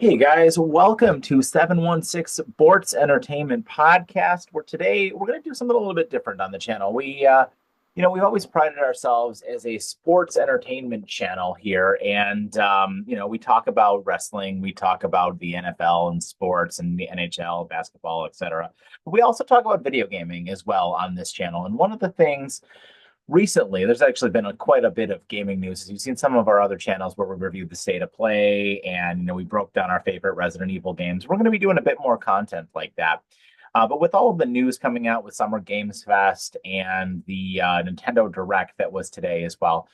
Hey guys, welcome to 716 Sports Entertainment Podcast. Where today we're going to do something a little bit different on the channel. We've always prided ourselves as a sports entertainment channel here, and we talk about wrestling, we talk about the NFL and sports and the NHL, basketball, etc. But we also talk about video gaming as well on this channel. And one of the things recently, there's actually been quite a bit of gaming news. You've seen some of our other channels where we reviewed the state of play and we broke down our favorite Resident Evil games. We're going to be doing a bit more content like that. But with all of the news coming out with Summer Games Fest and the Nintendo Direct that was today as well,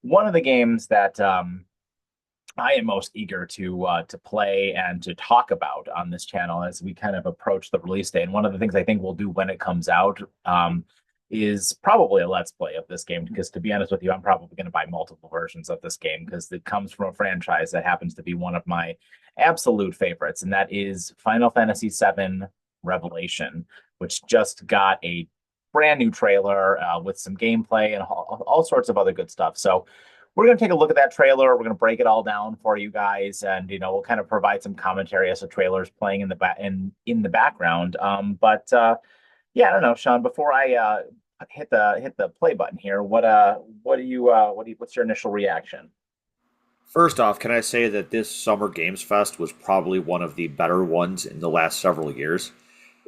one of the games that I am most eager to play and to talk about on this channel as we kind of approach the release date. And one of the things I think we'll do when it comes out is probably a let's play of this game, because to be honest with you, I'm probably going to buy multiple versions of this game because it comes from a franchise that happens to be one of my absolute favorites, and that is Final Fantasy VII Revelation, which just got a brand new trailer with some gameplay and all sorts of other good stuff. So we're going to take a look at that trailer. We're going to break it all down for you guys, and we'll kind of provide some commentary as the trailer's playing in the background. Yeah, I don't know, Sean. Before I hit the play button here, what's your initial reaction? First off, can I say that this Summer Games Fest was probably one of the better ones in the last several years?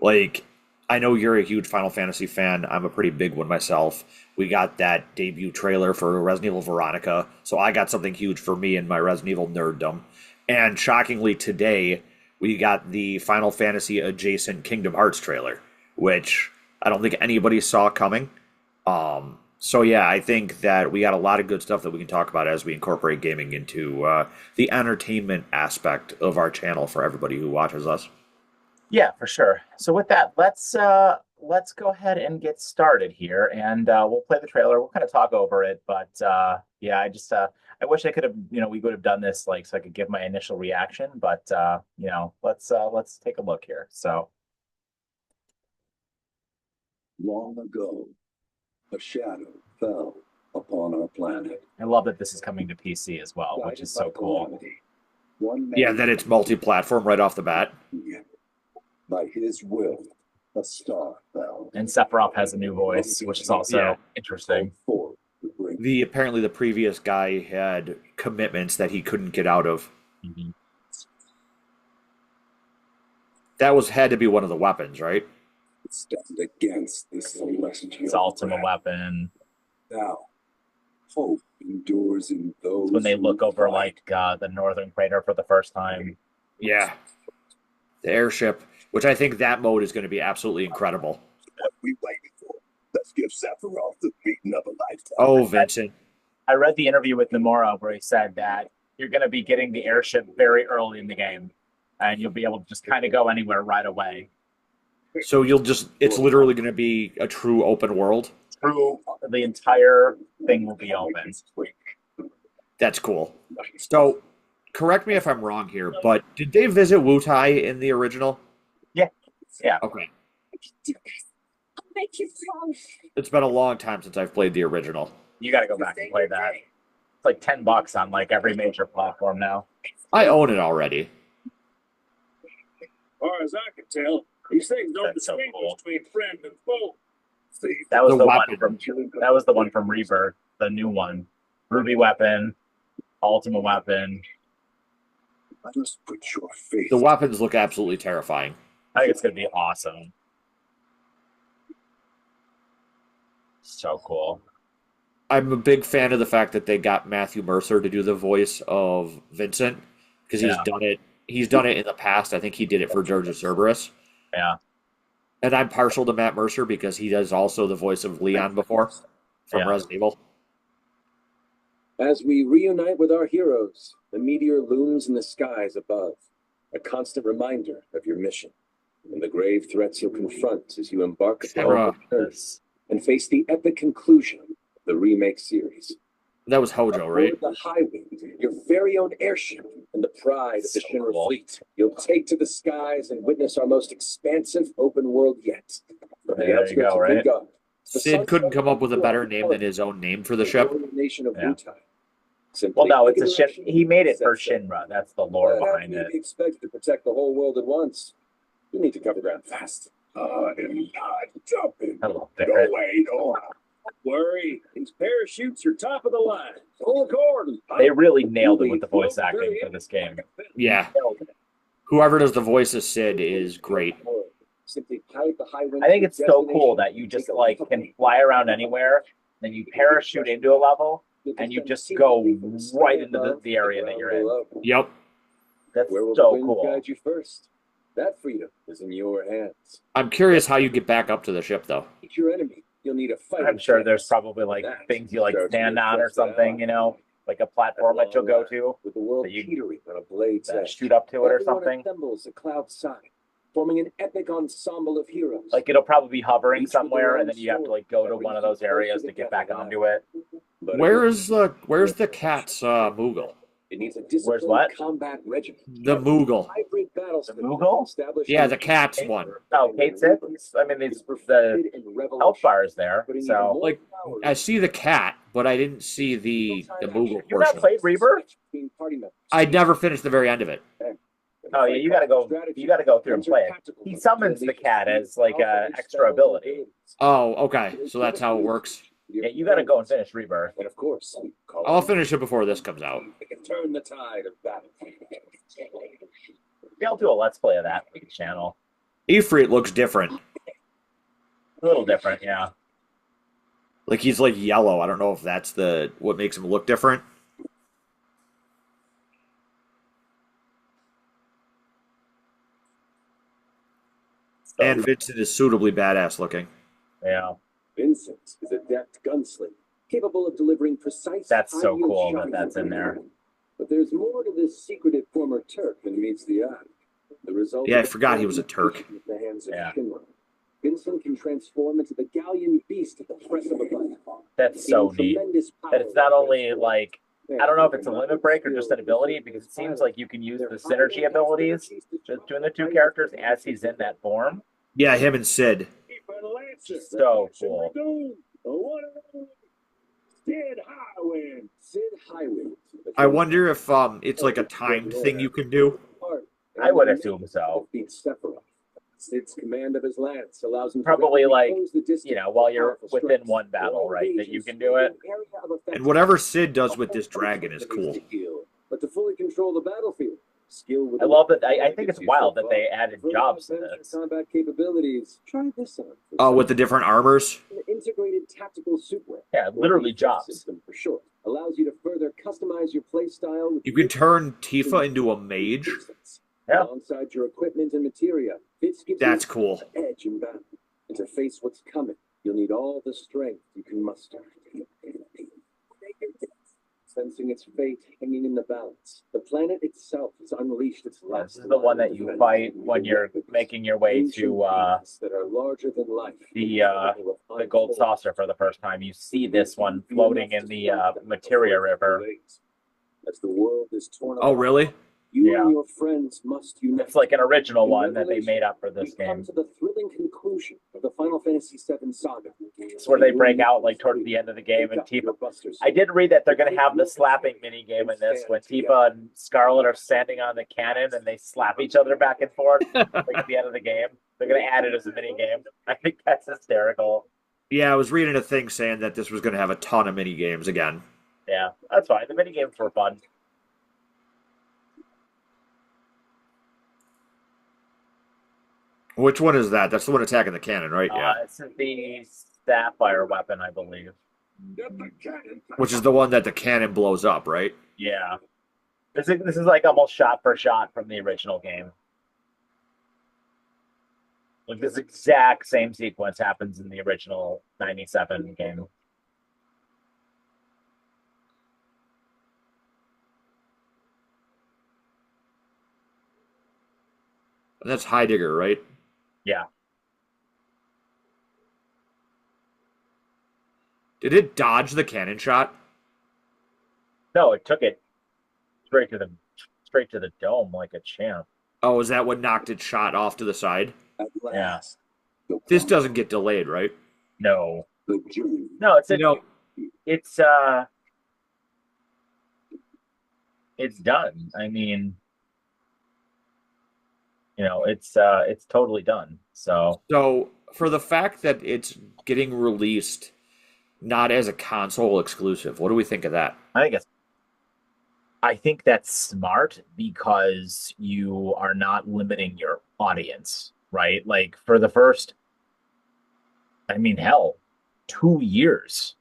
Like, I know you're a huge Final Fantasy fan. I'm a pretty big one myself. We got that debut trailer for Resident Evil Veronica, so I got something huge for me in my Resident Evil nerddom. And shockingly, today, we got the Final Fantasy adjacent Kingdom Hearts trailer, which I don't think anybody saw coming. So yeah, I think that we got a lot of good stuff that we can talk about as we incorporate gaming into the entertainment aspect of our channel for everybody who watches us. Yeah, for sure. So with that, let's go ahead and get started here, and we'll play the trailer. We'll kind of talk over it, but yeah, I wish I could have we would have done this like so I could give my initial reaction, but let's take a look here. So. Long ago, a shadow fell upon our planet. I love that this is coming to PC as well, which is so cool. Yeah, that it's multi-platform right off the bat. By his will, a star fell. And Sephiroth has a new voice, which is also interesting. Apparently the previous guy had commitments that he couldn't get out of. Mm-hmm. That had to be one of the weapons, right? Stand against this celestial It's ultimate weapon. Now, hope endures in those. It's when they look over like the northern crater for the first time. Yeah, the airship, which I think that mode is going to be absolutely incredible. What we waiting for? Let's give Sephiroth the beating of a lifetime. Oh, Vincent! I read the interview with Nomura where he said that you're going to be getting the airship very early in the game, and you'll be able to just kind of go anywhere right away. So it's literally going to be a true open world? The entire thing will be open. That's cool. So, correct me if I'm wrong here, but did they visit Wutai in the original? Yeah. Yeah. Okay. It's been a long time since I've played the original. You got to go back and play that. It's like $10 on like every major platform now. I own it already. As far as I can tell, these things don't distinguish between friend and foe. See, that was the one from Rebirth, the new one. Ruby weapon, ultimate weapon. Let us put your faith. The weapons look absolutely terrifying. I think it's gonna be awesome. So cool. I'm a big fan of the fact that they got Matthew Mercer to do the voice of Vincent, because he's done it. He's done it in the past. I think he did it for George Cerberus. Yeah. And I'm partial to Matt Mercer because he does also the voice of Leon before from Resident Evil. As we reunite with our heroes, the meteor looms in the skies above, a constant reminder of your mission and the grave threats you'll confront as you embark upon Earth and face the epic conclusion of the remake series. That was Hojo, right? The Highwind, your very own airship, and the pride of the Shinra fleet. You'll take to the skies and witness our most expansive open world yet. There you go, right? Sid couldn't come up with a better name than his own name for the ship. Nation of Wutai. Simply Well, no, it's pick a direction Shin. He made it and for set sail. Shinra. That's the lore But how behind can you it. be expected to protect the whole world at once? You need to cover ground fast. I am not jumping. Hello, No Barrett. way, no how. Don't worry, these parachutes are top of the line. Full cord. They really nailed it with the voice acting for this game. Yeah. Nailed it. Whoever does the voice of Sid is great. Simply pilot the high wind I think to it's so destination cool that you and just take a like leap can of fly around anywhere, then you parachute into a level, faith. and you You'll just descend go seamlessly from the sky right into above the area to that ground you're in. below. Yep. That's Where will the so wind cool. guide you first? That freedom is in your hands. I'm curious how you get back up to the ship, though. Meet your enemy. You'll need a fighting I'm sure chance. there's probably like That things you like starts stand with on or trust and something, ally. you know, like a platform that you'll go to With the world that you- teetering on a blade's that edge. shoot up to it or Everyone something. assembles at cloud side, forming an epic ensemble of heroes. Like it'll probably be hovering Each with their somewhere, and own then you have to story like go that to brings one of you those areas closer to get together back alive. onto it. But Where's the cat's Moogle? it needs a disciplined what? combat regiment. The Moogle. Hybrid battle The Moogle? Yeah, the cat's one. Oh, Kate Sith? I mean, it's the health bar is there, so Like, I see the cat, but I didn't see the Moogle you not portion. played Rebirth? I never finished the very end of it. Oh yeah, you gotta go through and play it. He summons the cat as like a extra ability. Oh, okay. So that's how it works. Yeah, you gotta go and finish Rebirth. And of course, I'll finish it before this comes out. They can turn the tide of battle. Maybe I'll do a let's play of that for the channel. Ifrit looks different. A little different, yeah. Like he's like yellow. I don't know if that's what makes him look different. So, And Vincent is suitably badass looking. yeah, Vincent is a deft gunslinger, capable of delivering precise. That's so high-yield cool that shots. that's in there. But there's more to this secretive former Turk than meets the eye. The result. Yeah, I of forgot he was a Turk. at the hands of Yeah. Shinra. Vincent can transform into the galleon beast at the press of a button. That's so Gaining neat. tremendous power That it's not only like I don't know if it's a and limit break or just an ability, because it seems like you can use the synergy abilities between the two characters as he's in that form. Yeah, him and Sid. So cool. Sid Highwind. Sid Highwind. I wonder if it's like a timed thing you can do. I would assume so. Defeat Sephiroth. Sid's command of his lance allows him to Probably rapidly like, close the distance you know, while you're with within powerful one strikes. battle, right, that you Engages can do it. an area of effect. And whatever Sid does with this dragon is cool. But to fully control the battlefield, skill with I love that. I think it's wild that they added jobs to this. Combat capabilities. Try this on. Oh, with the different armors? An integrated tactical superweapon. Yeah, literally jobs. System for short. Allows you to further customize your playstyle. You can turn Tifa into a mage? Yeah. Alongside your equipment and materia, Fitz gives That's you cool. the edge in battle. And to face what's coming, you'll need all the strength you can muster. Sensing its fate hanging in the balance, the planet itself has unleashed its Yeah, last. this is the one that you fight when you're making your way to that are larger than life. the gold saucer for the first time. You see this one floating in the materia river. As the world is torn Oh, apart, really? you Yeah. and your friends must unite. It's like an original one that they made up for this We come game. to the thrilling conclusion of the Final Fantasy VII saga. It's where they break out like towards the end of the game, and Tifa. I did read that they're going to have the slapping mini game in this when Tifa and Scarlet are standing on the cannon and they slap each other back and forth like at the end of the game. They're going to add it as a mini game. I think that's hysterical. Yeah, I was reading a thing saying that this was going to have a ton of mini games again. Yeah, that's fine. The mini games were fun. Which one is that? That's the one attacking the cannon, right? Yeah. It's the sapphire weapon, I believe. Which is the one that the cannon blows up, right? Yeah. This is like almost shot for shot from the original game. Like this exact same sequence happens in the original 97 game. And that's Heidegger, right? Yeah. Did it dodge the cannon shot? No, it took it straight to the dome like a champ. Oh, is that what knocked its shot off to the side? At Yeah. last, This doesn't get delayed, right? No. the journey. No, it's You know, it's it's done. I mean, it's totally done. So So for the fact that it's getting released not as a console exclusive, what do we think of that? I think it's I think that's smart because you are not limiting your audience, right? Like for the first, I mean, hell, 2 years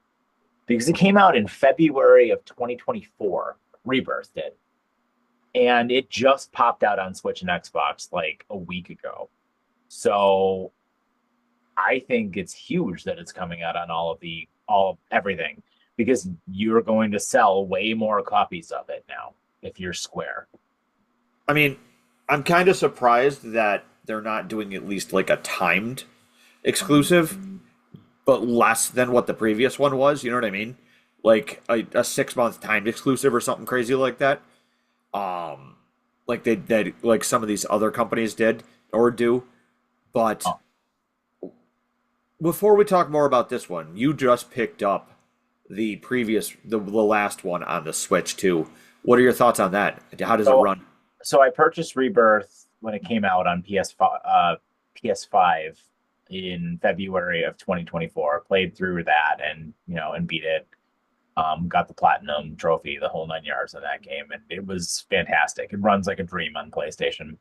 because it came out in February of 2024. Rebirth did, and it just popped out on Switch and Xbox like a week ago. So I think it's huge that it's coming out on all everything because you're going to sell way more copies of it now if you're Square. I mean, I'm kind of surprised that they're not doing at least like a timed exclusive, but less than what the previous one was. You know what I mean? Like a 6 month timed exclusive or something crazy like that. Like they like some of these other companies did or do. But Oh, before we talk more about this one, you just picked up the last one on the Switch too. What are your thoughts on that? How does it so run? so I purchased Rebirth when it came out on PS5 in February of 2024. Played through that and beat it. Got the platinum trophy, the whole 9 yards of that game, and it was fantastic. It runs like a dream on PlayStation.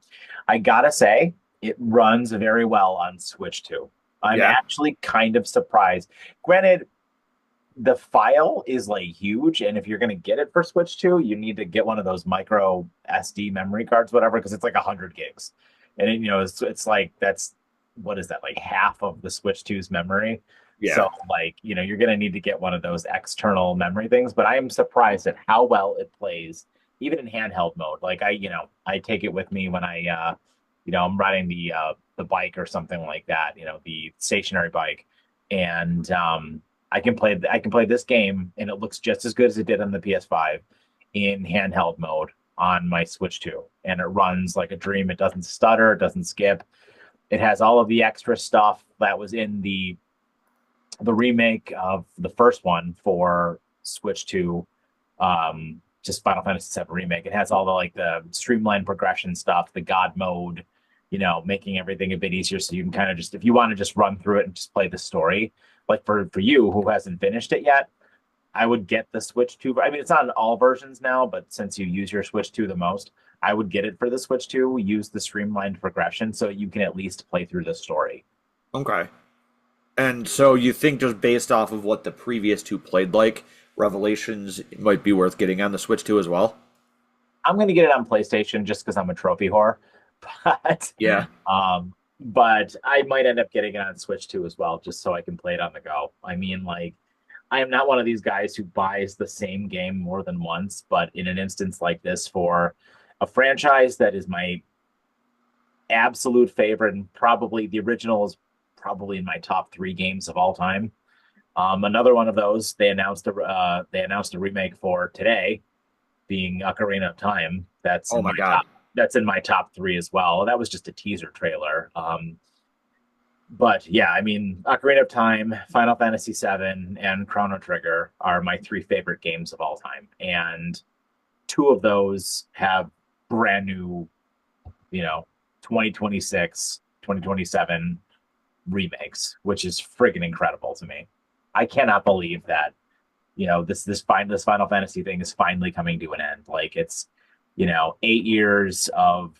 I gotta say, it runs very well on Switch too. I'm Yeah. actually kind of surprised. Granted, the file is like huge, and if you're gonna get it for Switch 2, you need to get one of those micro SD memory cards, whatever, because it's like 100 gigs, and it's like that's what is that like half of the Switch 2's memory. Yeah. So like you're gonna need to get one of those external memory things. But I am surprised at how well it plays, even in handheld mode. Like I take it with me when I'm riding the bike or something like that, the stationary bike, and I can play this game and it looks just as good as it did on the PS5 in handheld mode on my Switch 2. And it runs like a dream. It doesn't stutter, it doesn't skip. It has all of the extra stuff that was in the remake of the first one for Switch 2, just Final Fantasy VII Remake. It has all the streamlined progression stuff, the God mode, making everything a bit easier so you can kind of just, if you want to just run through it and just play the story, like for you who hasn't finished it yet, I would get the Switch 2. I mean, it's not in all versions now, but since you use your Switch 2 the most, I would get it for the Switch 2, use the streamlined progression so you can at least play through the story. Okay. And so you think just based off of what the previous two played like, Revelations might be worth getting on the Switch 2 as well? I'm going to get it on PlayStation just because I'm a trophy whore. But Yeah. but I might end up getting it on Switch 2 as well, just so I can play it on the go. I mean, like, I am not one of these guys who buys the same game more than once, but in an instance like this for a franchise that is my absolute favorite, and probably the original is probably in my top three games of all time. Another one of those they announced a remake for today, being Ocarina of Time. Oh my God. That's in my top three as well. That was just a teaser trailer. But yeah, I mean, Ocarina of Time, Final Fantasy VII, and Chrono Trigger are my three favorite games of all time, and two of those have brand new, 2026, 2027 remakes, which is friggin' incredible to me. I cannot believe that this Final Fantasy thing is finally coming to an end. Like it's 8 years of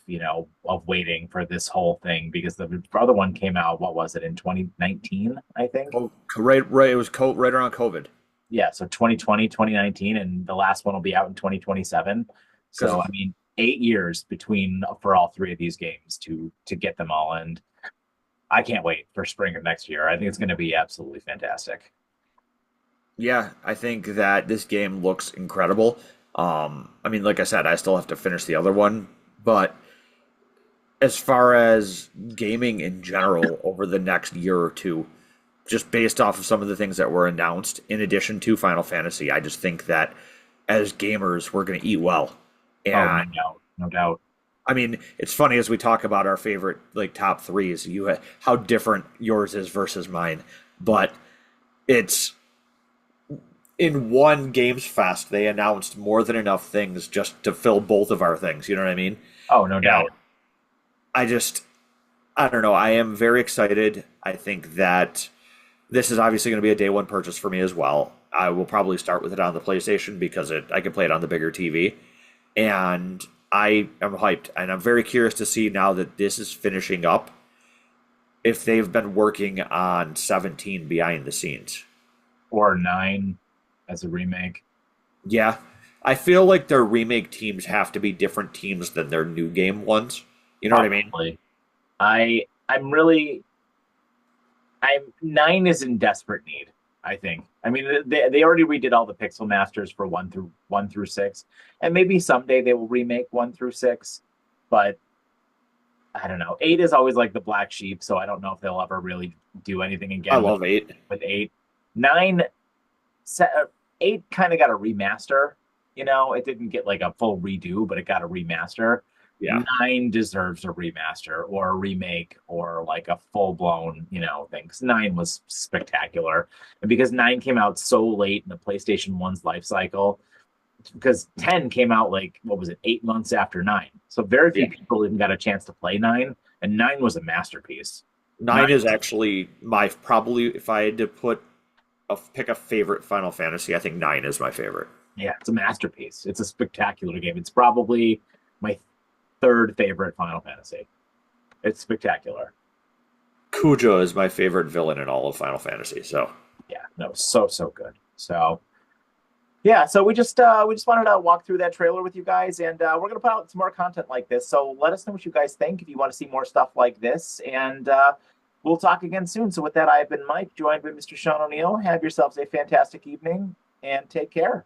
waiting for this whole thing because the other one came out, what was it, in 2019, I think. Oh, right. It was right around COVID. Yeah, so 2020, 2019, and the last one will be out in 2027. So Because I mean, 8 years between for all three of these games to get them all, and I can't wait for spring of next year. I think it's going to be absolutely fantastic. yeah, I think that this game looks incredible. I mean, like I said, I still have to finish the other one, but as far as gaming in general over the next year or two, just based off of some of the things that were announced, in addition to Final Fantasy, I just think that as gamers, we're going to eat well. Oh, no And doubt, no doubt. I mean, it's funny as we talk about our favorite like top threes, how different yours is versus mine, but it's in one Games Fest, they announced more than enough things just to fill both of our things. You know what I mean? Oh, no doubt. I just, I don't know. I am very excited. I think that this is obviously going to be a day one purchase for me as well. I will probably start with it on the PlayStation because I can play it on the bigger TV. And I am hyped. And I'm very curious to see now that this is finishing up if they've been working on 17 behind the scenes. Or 9 as a remake. Yeah. I feel like their remake teams have to be different teams than their new game ones. You know what I mean? I'm really 9 is in desperate need, I think. I mean, they already redid all the Pixel Masters for 1 through 6, and maybe someday they will remake 1 through 6, but I don't know. 8 is always like the black sheep, so I don't know if they'll ever really do anything again. I love 8. With 8. 9 8 kind of got a remaster. You know, it didn't get like a full redo, but it got a remaster. Yeah. 9 deserves a remaster or a remake or like a full-blown, thing. 'Cause 9 was spectacular. And because 9 came out so late in the PlayStation 1's life cycle, because 10 came out like, 8 months after 9. So very few people even got a chance to play 9, and 9 was a masterpiece. 9 is actually probably, if I had to pick a favorite Final Fantasy, I think 9 is my favorite. Yeah, it's a masterpiece. It's a spectacular game. It's probably my 3rd favorite Final Fantasy. It's spectacular. Kuja is my favorite villain in all of Final Fantasy. So yeah, no, so good. So yeah, so we just wanted to walk through that trailer with you guys, and we're gonna put out some more content like this. So let us know what you guys think if you want to see more stuff like this, and we'll talk again soon. So with that, I've been Mike, joined by Mr. Sean O'Neill. Have yourselves a fantastic evening, and take care.